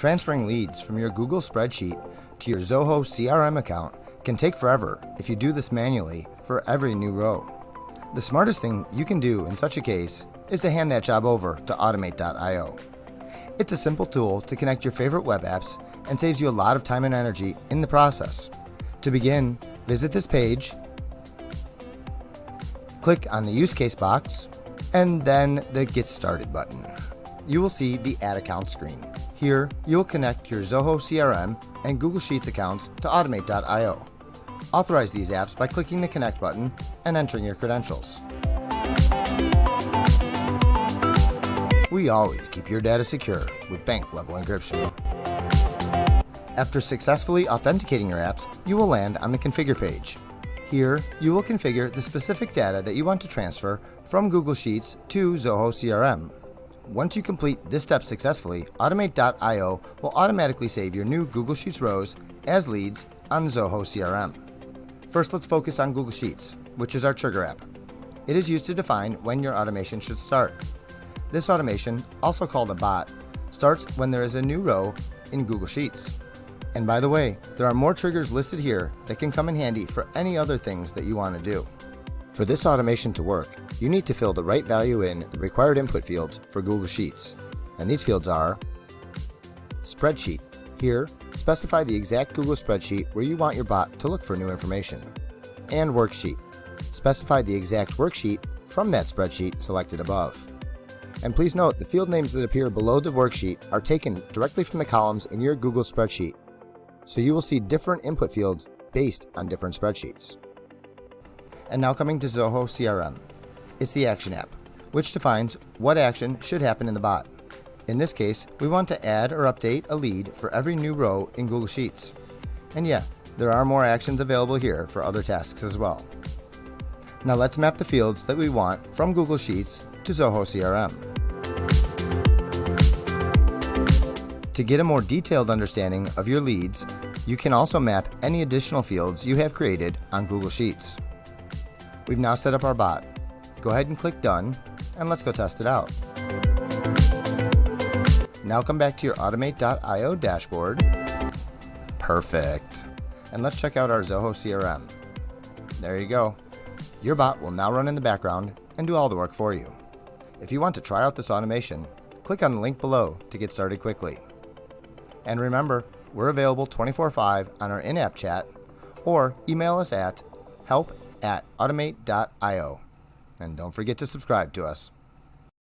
Transferring leads from your Google spreadsheet to your Zoho CRM account can take forever if you do this manually for every new row. The smartest thing you can do in such a case is to hand that job over to Automate.io. It's a simple tool to connect your favorite web apps and saves you a lot of time and energy in the process. To begin, visit this page, click on the use case box, and then the Get Started button. You will see the Add Account screen. Here, you will connect your Zoho CRM and Google Sheets accounts to Automate.io. Authorize these apps by clicking the Connect button and entering your credentials. We always keep your data secure with bank-level encryption. After successfully authenticating your apps, you will land on the Configure page. Here, you will configure the specific data that you want to transfer from Google Sheets to Zoho CRM. Once you complete this step successfully, Automate.io will automatically save your new Google Sheets rows as leads on Zoho CRM. First, let's focus on Google Sheets, which is our trigger app. It is used to define when your automation should start. This automation, also called a bot, starts when there is a new row in Google Sheets. And by the way, there are more triggers listed here that can come in handy for any other things that you want to do. For this automation to work, you need to fill the right value in the required input fields for Google Sheets. And these fields are Spreadsheet. Here, specify the exact Google spreadsheet where you want your bot to look for new information. And Worksheet. Specify the exact worksheet from that spreadsheet selected above. And please note, the field names that appear below the worksheet are taken directly from the columns in your Google spreadsheet. So you will see different input fields based on different spreadsheets. And now coming to Zoho CRM. It's the action app, which defines what action should happen in the bot. In this case, we want to add or update a lead for every new row in Google Sheets. And yeah, there are more actions available here for other tasks as well. Now let's map the fields that we want from Google Sheets to Zoho CRM. To get a more detailed understanding of your leads, you can also map any additional fields you have created on Google Sheets. We've now set up our bot. Go ahead and click Done, and let's go test it out. Now come back to your Automate.io dashboard. Perfect. And let's check out our Zoho CRM. There you go. Your bot will now run in the background and do all the work for you. If you want to try out this automation, click on the link below to get started quickly. And remember, we're available 24/5 on our in-app chat, or email us at help@automate.io. And don't forget to subscribe to us.